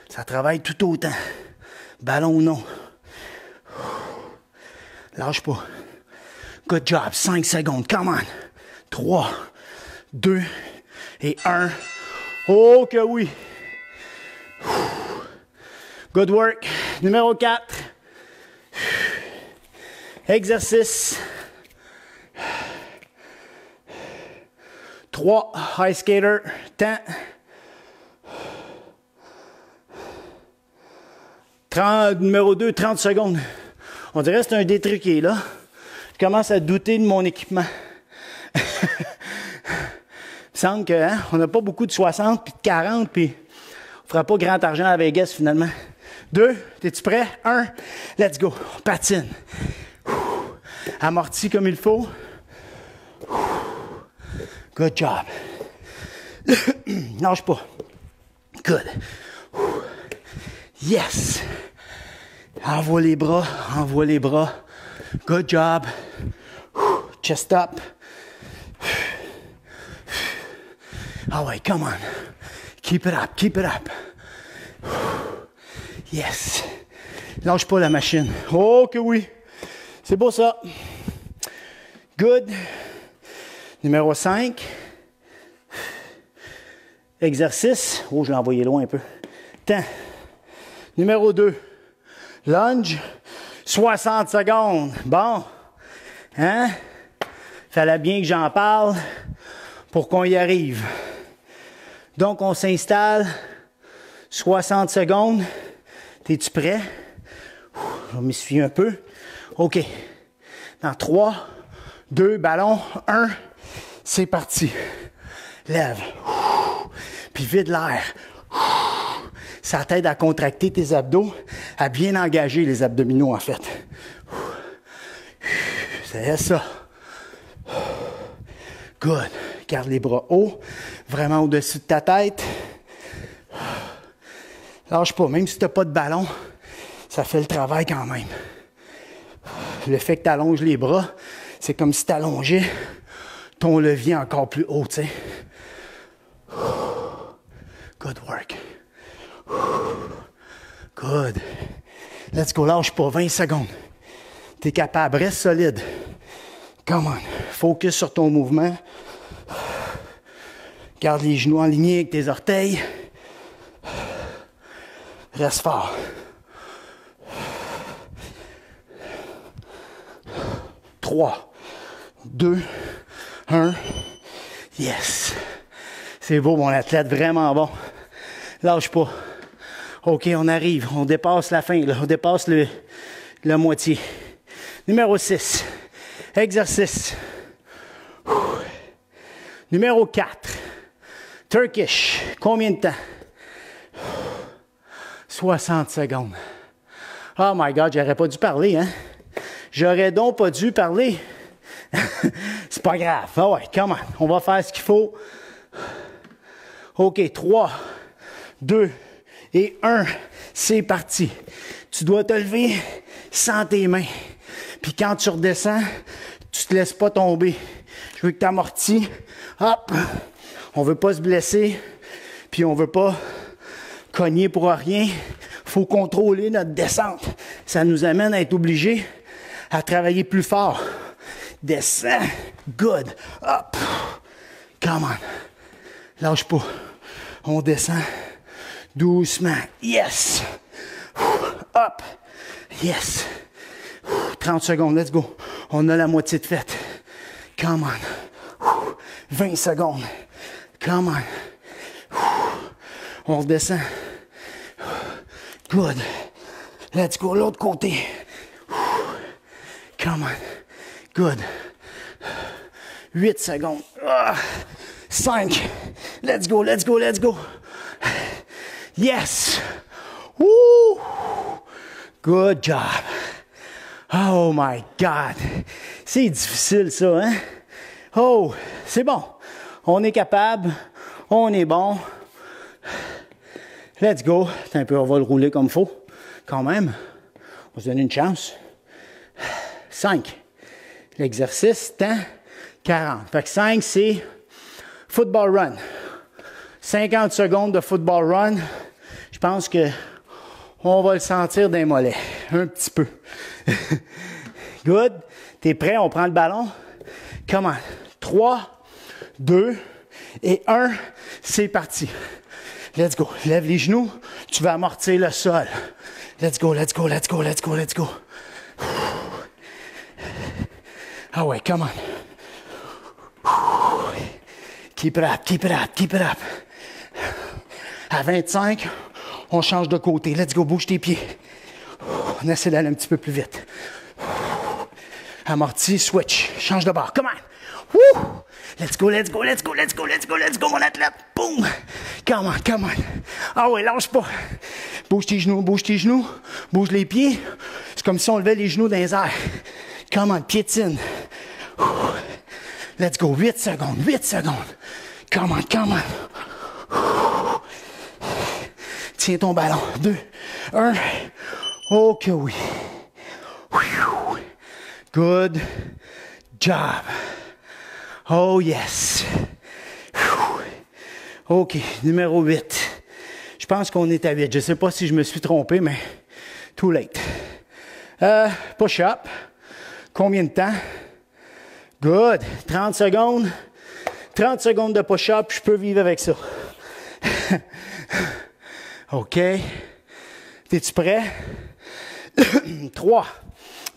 Ça travaille tout autant. Ballon ou non. Lâche pas. Good job. 5 secondes. Come on. 3, 2 et 1. Oh que oui. Good work. Numéro 4. Exercice. 3. High skater. Temps. 30, numéro 2, 30 secondes. On dirait que c'est un détruqué, là. Je commence à douter de mon équipement. Il me semble qu'on hein, n'a pas beaucoup de 60 puis de 40, puis on ne fera pas grand argent à Vegas, finalement. 2, t'es-tu prêt? 1, let's go. On patine. Amorti comme il faut. Good job. Lâche pas. Good. Yes. Envoie les bras, envoie les bras. Good job. Chest up. Ah ouais, come on. Keep it up, keep it up. Yes. Lâche pas la machine. Oh que oui. C'est beau ça. Good. Numéro 5. Exercice. Oh, je l'ai envoyé loin un peu. Temps. Numéro 2. Lunge. 60 secondes. Bon. Hein? Fallait bien que j'en parle pour qu'on y arrive. Donc, on s'installe. 60 secondes. T'es-tu prêt? Je m'essuie un peu. OK. Dans 3, 2, ballon, 1. C'est parti. Lève. Puis vide l'air. Ça t'aide à contracter tes abdos, à bien engager les abdominaux, en fait. C'est ça. Good. Garde les bras hauts, vraiment au-dessus de ta tête. Lâche pas, même si tu n'as pas de ballon, ça fait le travail quand même. Le fait que tu allonges les bras, c'est comme si tu allongeais ton levier encore plus haut, tu sais. Good work. Good. Let's go, lâche pas, 20 secondes. T'es capable, reste solide. Come on. Focus sur ton mouvement. Garde les genoux alignés avec tes orteils. Reste fort. 3, 2, 1. Yes. C'est beau, mon athlète, vraiment bon. Lâche pas. OK, on arrive. On dépasse la fin, là. On dépasse la moitié. Numéro 6. Exercice. Numéro 4. Turkish. Combien de temps? 60 secondes. Oh my God, j'aurais pas dû parler, hein? J'aurais donc pas dû parler. C'est pas grave. Ah ouais, come on. On va faire ce qu'il faut. OK, 3, 2 et 1. C'est parti. Tu dois te lever sans tes mains. Puis quand tu redescends, tu te laisses pas tomber. Je veux que tu amortis. Hop. On veut pas se blesser. Puis on veut pas cogner pour rien. Faut contrôler notre descente. Ça nous amène à être obligés à travailler plus fort. Descends. Good. Hop. Come on. Lâche pas. On descend doucement. Yes. Hop. Yes. 30 secondes. Let's go. On a la moitié de fête. Come on. 20 secondes. Come on. On redescend. Good. Let's go. L'autre côté. Come on. Good. 8 secondes. 5. Let's go, let's go, let's go. Yes. Woo. Good job. Oh my God. C'est difficile ça, hein? Oh, c'est bon. On est capable. On est bon. Let's go. Attends un peu, on va le rouler comme il faut. Quand même. On va se donner une chance. 5. L'exercice, temps, 40. Fait que 5, c'est football run. 50 secondes de football run. Je pense que on va le sentir d'un mollet. Un petit peu. Good. T'es prêt? On prend le ballon. Comment? 3, 2 et 1. C'est parti. Let's go. Lève les genoux. Tu vas amortir le sol. Let's go, let's go, let's go, let's go, let's go. Ah ouais, come on. Keep it up, keep it up, keep it up. À 25, on change de côté. Let's go, bouge tes pieds. On essaie d'aller un petit peu plus vite. Amorti, switch. Change de bord. Come on. Woo! Let's go, let's go, let's go, let's go, let's go, let's go, mon athlète. Boom! Come on, come on. Ah ouais, lâche pas. Bouge tes genoux, bouge tes genoux. Bouge les pieds. C'est comme si on levait les genoux dans les airs. Come on, piétine. Let's go. 8 secondes, 8 secondes. Come on, come on. Tiens ton ballon. 2, 1. OK, oui. Good job. Oh, yes. OK, numéro 8. Je pense qu'on est à 8. Je ne sais pas si je me suis trompé, mais too late. Push-up. Combien de temps? Good. 30 secondes. 30 secondes de push-up, je peux vivre avec ça. OK. T'es-tu prêt? 3,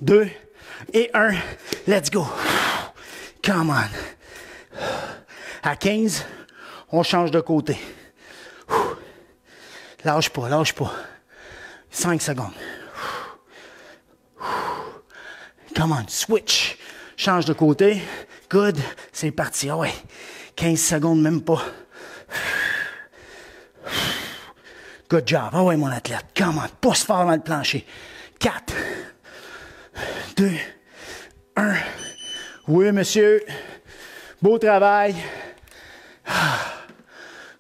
2 et 1. Let's go. Come on. À 15, on change de côté. Lâche pas, lâche pas. 5 secondes. Come on, switch. Change de côté. Good. C'est parti. Ah ouais. 15 secondes, même pas. Good job. Ah ouais, mon athlète. Come on. Pousse fort dans le plancher. 4, 2, 1. Oui, monsieur. Beau travail.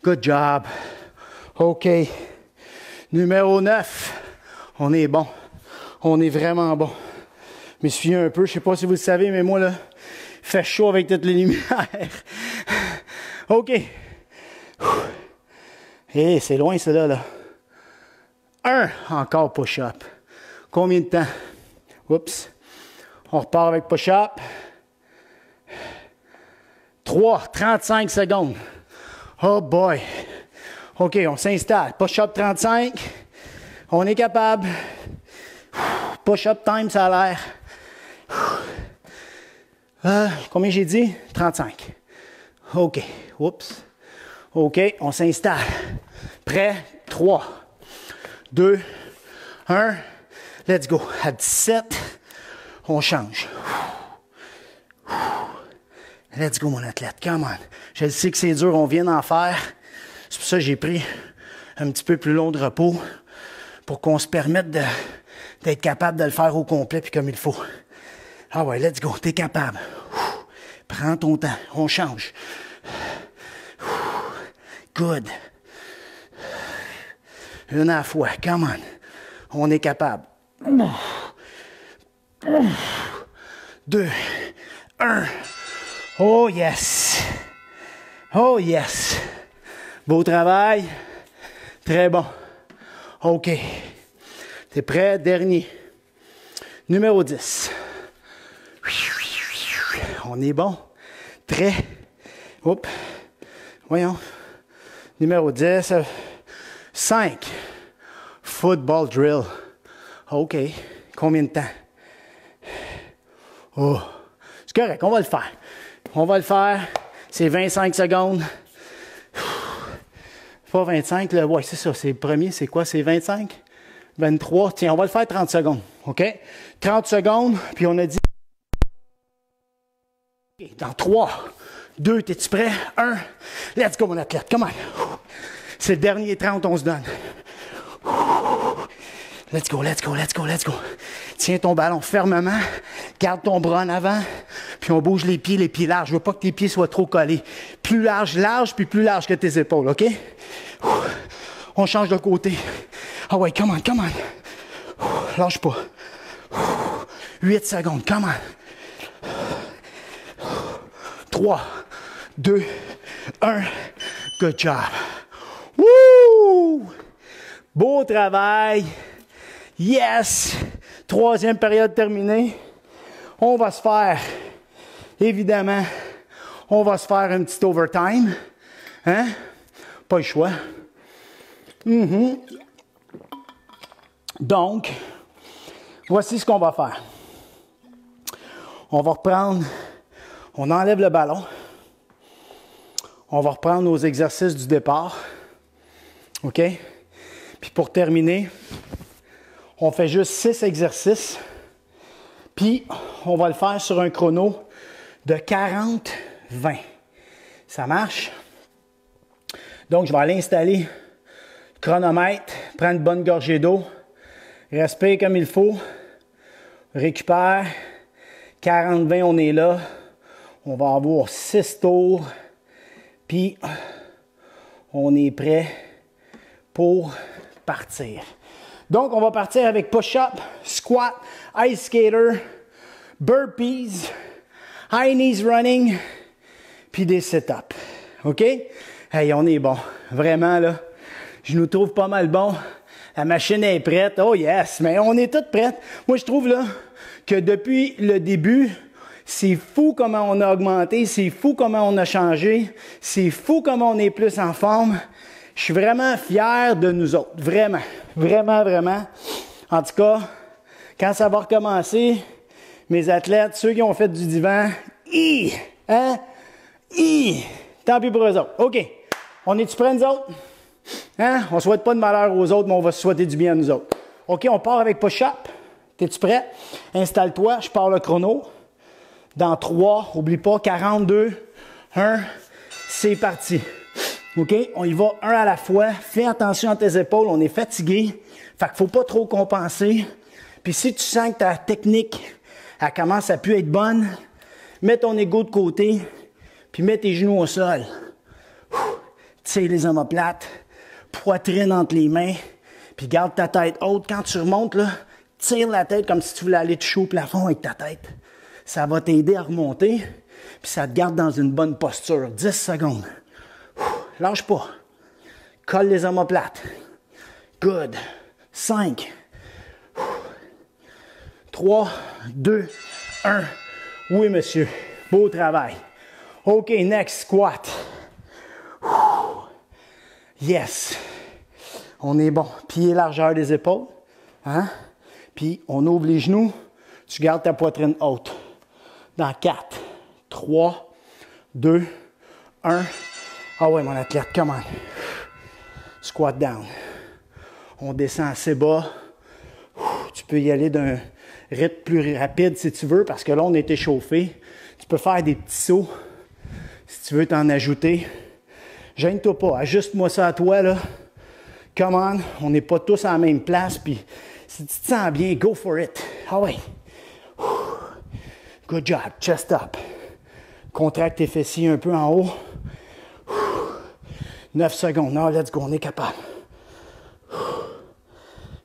Good job. OK. Numéro 9. On est bon. On est vraiment bon. Je me suis un peu, je sais pas si vous le savez, mais moi, là, il fait chaud avec toutes les lumières. OK. Hey, c'est loin, cela, là. 1. Encore push-up. Combien de temps? Oups. On repart avec push-up. 3. 35 secondes. Oh boy. OK, on s'installe. Push-up 35. On est capable. Push-up time, ça a l'air. Combien j'ai dit? 35. OK. Oups. OK, on s'installe. Prêt? 3, 2, 1. Let's go. À 17, on change. Let's go, mon athlète. Come on. Je sais que c'est dur, on vient d'en faire. C'est pour ça que j'ai pris un petit peu plus long de repos pour qu'on se permette d'être capable de le faire au complet puis comme il faut. Ah ouais, let's go. T'es capable. Prends ton temps. On change. Good. Une à la fois. Come on. On est capable. 2, 1. Oh yes. Oh yes. Beau travail. Très bon. OK. T'es prêt? Dernier. Numéro 10. On est bon. Très. Oups. Voyons. Numéro 10. 5. Football drill. OK. Combien de temps? Oh. C'est correct. On va le faire. On va le faire. C'est 25 secondes. Pas 25, là. Ouais, c'est ça. C'est le premier. C'est quoi? C'est 25? 23. Tiens, on va le faire 30 secondes. OK? 30 secondes. Puis on a dit... Okay, dans 3, 2, t'es-tu prêt? 1. Let's go, mon athlète. Come on. C'est le dernier 30, on se donne. Let's go, let's go, let's go, let's go. Tiens ton ballon fermement. Garde ton bras en avant. Puis on bouge les pieds larges. Je veux pas que tes pieds soient trop collés. Plus large, puis plus large que tes épaules, OK? On change de côté. Ah ouais, come on, come on. Lâche pas. 8 secondes, come on. 3, 2, 1. Good job. Woo! Beau travail. Yes! 3e période terminée. On va se faire, évidemment, on va se faire un petit overtime. Hein? Pas le choix. Donc, voici ce qu'on va faire. On va reprendre, on enlève le ballon. On va reprendre nos exercices du départ. OK? Puis pour terminer, on fait juste 6 exercices. Puis on va le faire sur un chrono de 40-20. Ça marche? Donc, je vais aller installer le chronomètre, prendre une bonne gorgée d'eau, respire comme il faut, récupère. 40-20, on est là. On va avoir 6 tours. Puis, on est prêt pour partir. Donc, on va partir avec push-up, squat, ice skater, burpees, high knees running, puis des sit-ups. OK? Hey, on est bon. Vraiment, là, je nous trouve pas mal bon. La machine est prête. Oh yes! Mais on est toutes prêtes. Moi, je trouve, là, que depuis le début, c'est fou comment on a augmenté, c'est fou comment on a changé, c'est fou comment on est plus en forme. Je suis vraiment fier de nous autres. Vraiment. Vraiment, vraiment. En tout cas, quand ça va recommencer, mes athlètes, ceux qui ont fait du divan, hein? Tant pis pour eux autres. OK. On est-tu prêts, nous autres? Hein? On ne souhaite pas de malheur aux autres, mais on va se souhaiter du bien à nous autres. OK, on part avec push-up. T'es-tu prêt? Installe-toi, je pars le chrono. Dans 3, oublie pas, 42, 1, c'est parti. OK? On y va un à la fois. Fais attention à tes épaules, on est fatigué. Fait qu'il faut pas trop compenser. Puis si tu sens que ta technique, elle commence à plus être bonne, mets ton ego de côté, puis mets tes genoux au sol. Tire les omoplates, poitrine entre les mains, puis garde ta tête haute. Quand tu remontes, là, tire la tête comme si tu voulais aller toucher au plafond avec ta tête. Ça va t'aider à remonter, puis ça te garde dans une bonne posture. 10 secondes. Lâche pas. Colle les omoplates. Good. 5. 3, 2, 1. Oui, monsieur. Beau travail. OK, next squat. Yes. On est bon. Pied largeur des épaules. Hein? Puis on ouvre les genoux. Tu gardes ta poitrine haute. Dans 4, 3, 2, 1. Ah ouais, mon athlète, come on. Squat down. On descend assez bas. Tu peux y aller d'un rythme plus rapide si tu veux, parce que là, on est échauffé. Tu peux faire des petits sauts Si tu veux t'en ajouter, gêne-toi pas. Ajuste-moi ça à toi, là. Come on. On n'est pas tous à la même place. Puis si tu te sens bien, go for it. Ah ouais. Good job. Chest up. Contracte tes fessiers un peu en haut. 9 secondes. Now, let's go. On est capable.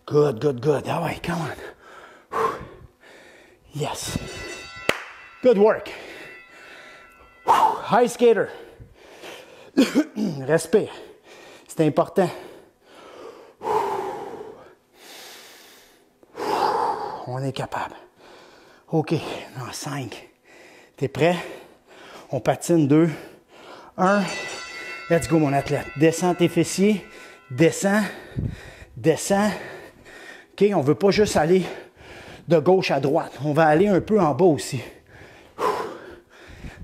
Good, good, good. Ah ouais, come on. Yes. Good work. High skater. Respire. C'est important. On est capable. OK. Dans 5. T'es prêt? On patine 2. 1. Let's go, mon athlète. Descends tes fessiers. Descends. Descends. OK? On ne veut pas juste aller de gauche à droite. On va aller un peu en bas aussi.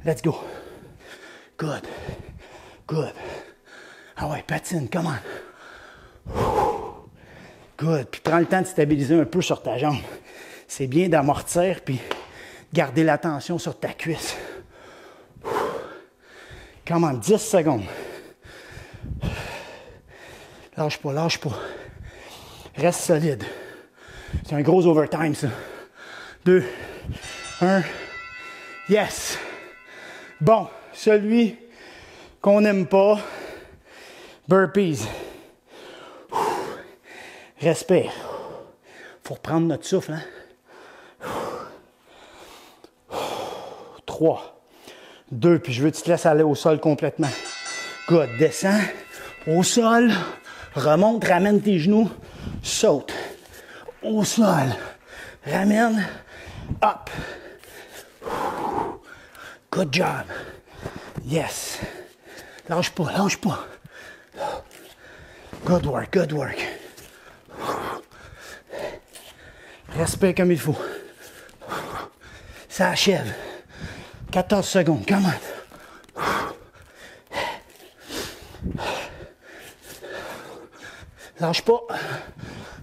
Let's go. Good. Good. Ah ouais, patine. Come on. Good. Puis prends le temps de stabiliser un peu sur ta jambe. C'est bien d'amortir puis garder l'attention sur ta cuisse. Come on, 10 secondes. Lâche pas, lâche pas. Reste solide. C'est un gros overtime, ça. 2, 1. Yes. Bon, celui qu'on n'aime pas, burpees. Respire. Faut reprendre notre souffle, hein? 3, 2, puis je veux que tu te laisses aller au sol complètement. Good, descends au sol, remonte, ramène tes genoux, saute. Au sol, ramène, up. Good job. Yes. Lâche pas, lâche pas. Good work, good work. Respire comme il faut. Ça achève. 14 secondes, come on. Lâche pas.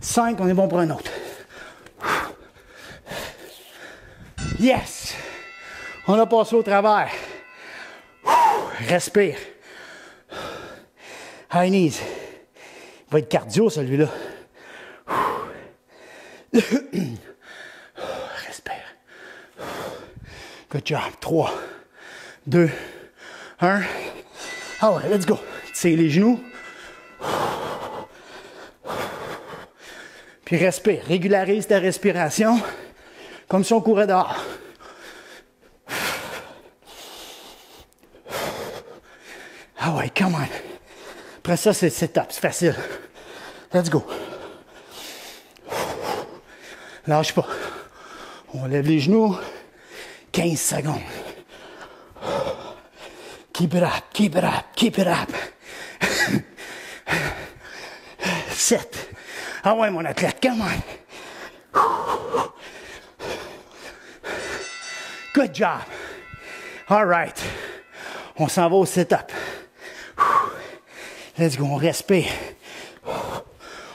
5, on est bon pour un autre. Yes! On a passé au travers. Respire. High knees. Il va être cardio, celui-là. Respire. Good job. 3, 2, 1. Ah ouais, let's go. Tire les genoux. Puis respire. Régularise ta respiration comme si on courait dehors. Ah ouais, come on. Après ça, c'est setup. C'est facile. Let's go. Lâche pas. On lève les genoux. 15 secondes. Keep it up, keep it up, keep it up. 7. Ah ouais, mon athlète, come on. Good job. All right. On s'en va au setup. Let's go, on respire.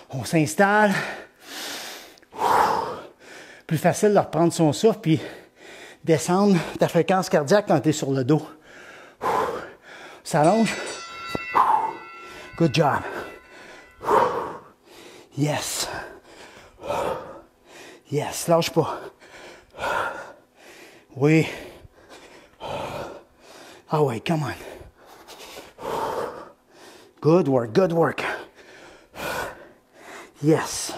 On s'installe. Plus facile de reprendre son souffle puis descendre ta fréquence cardiaque quand tu es sur le dos. S'allonge. Good job. Yes. Yes, lâche pas. Oui. Ah ouais, come on. Good work, good work. Yes.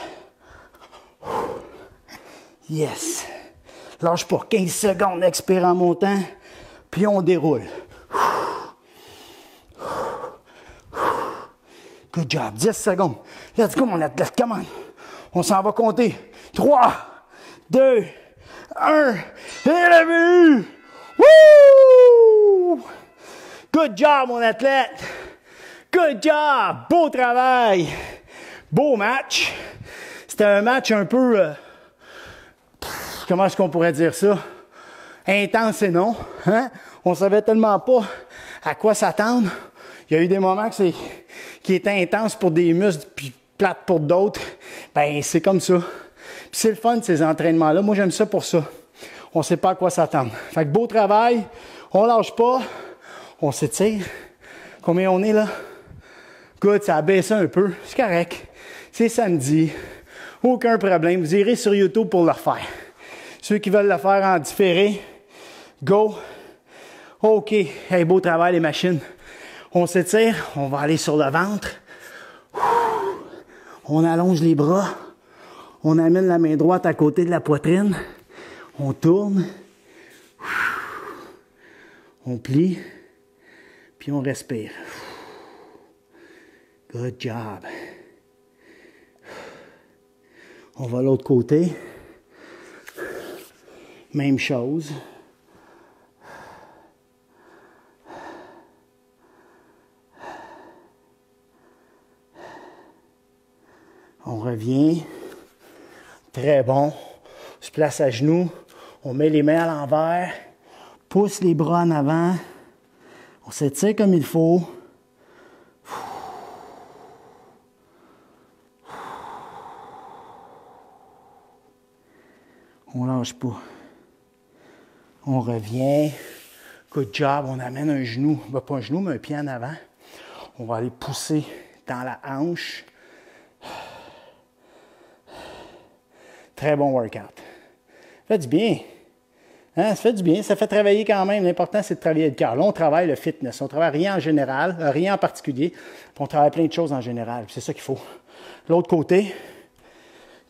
Yes. Lâche pas. 15 secondes, expire en montant, puis on déroule. Good job. 10 secondes. Let's go, mon athlète. Come on. On s'en va compter. 3, 2, 1. Et la vue! Woo! Good job, mon athlète. Good job. Beau travail. Beau match. C'était un match un peu... comment est-ce qu'on pourrait dire ça? Intense et non. Hein? On savait tellement pas à quoi s'attendre. Il y a eu des moments qui étaient intenses pour des muscles puis plates pour d'autres. Ben, c'est comme ça. Puis c'est le fun, ces entraînements-là. Moi, j'aime ça pour ça. On ne sait pas à quoi s'attendre. Fait que beau travail. On lâche pas. On s'étire. Combien on est là? Good, ça a baissé un peu. C'est correct. C'est samedi. Aucun problème. Vous irez sur YouTube pour le refaire. Ceux qui veulent le faire en différé, go. OK. Hey, beau travail les machines. On s'étire. On va aller sur le ventre. On allonge les bras. On amène la main droite à côté de la poitrine. On tourne. On plie. Puis on respire. Good job. On va de l'autre côté. Même chose. On revient. Très bon. On se place à genoux. On met les mains à l'envers. Pousse les bras en avant. On s'étire comme il faut. On lâche pas. On revient. Good job. On amène un genou. Ben, pas un genou, mais un pied en avant. On va aller pousser dans la hanche. Très bon workout. Ça fait du bien. Hein? Ça fait du bien. Ça fait travailler quand même. L'important, c'est de travailler le cœur. Là, on travaille le fitness. On travaille rien en général, rien en particulier. Puis on travaille plein de choses en général. C'est ça qu'il faut. L'autre côté.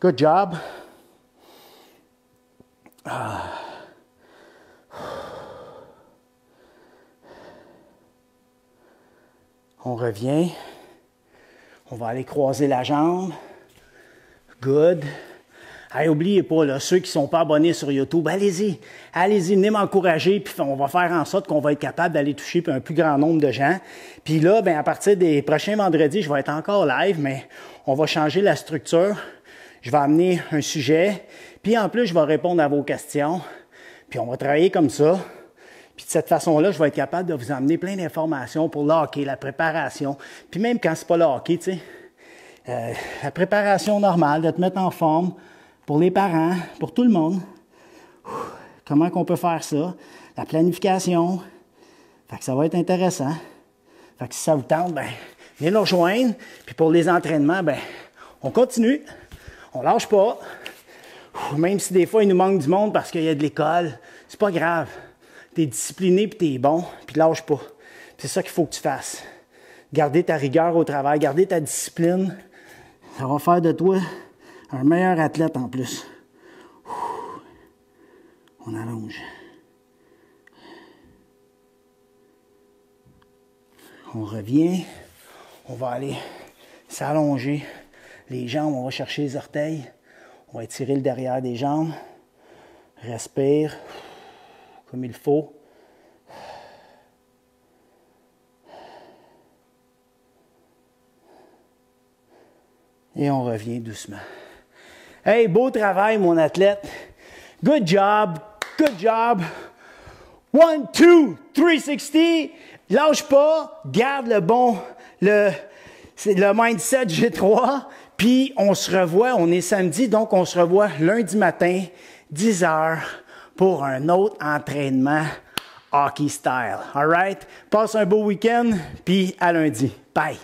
Good job. Ah. On revient. On va aller croiser la jambe. Good. Hey, oubliez pas, là, ceux qui ne sont pas abonnés sur YouTube, allez-y. Allez-y, venez m'encourager, puis on va faire en sorte qu'on va être capable d'aller toucher un plus grand nombre de gens. Puis là, ben, à partir des prochains vendredis, je vais être encore live, mais on va changer la structure. Je vais amener un sujet, puis en plus, je vais répondre à vos questions. Puis on va travailler comme ça. Puis de cette façon-là, je vais être capable de vous amener plein d'informations pour le hockey, la préparation. Puis même quand c'est pas le hockey, tu sais, la préparation normale, de te mettre en forme pour les parents, pour tout le monde. Comment qu'on peut faire ça? La planification. Fait que ça va être intéressant. Fait que si ça vous tente, ben, venez nous rejoindre. Puis pour les entraînements, ben, on continue. On lâche pas. Même si des fois, il nous manque du monde parce qu'il y a de l'école, c'est pas grave. T'es discipliné puis t'es bon, puis lâche pas. C'est ça qu'il faut que tu fasses. Garder ta rigueur au travail, garder ta discipline. Ça va faire de toi un meilleur athlète en plus. On allonge. On revient. On va aller s'allonger les jambes. On va chercher les orteils. On va étirer le derrière des jambes. Respire comme il faut. Et on revient doucement. Hey, beau travail, mon athlète. Good job. Good job. 1, 2, 360. Lâche pas. Garde le mindset G3. Puis, on se revoit. On est samedi, donc on se revoit lundi matin, 10 heures, pour un autre entraînement hockey style. All right? Passe un beau week-end, puis à lundi. Bye.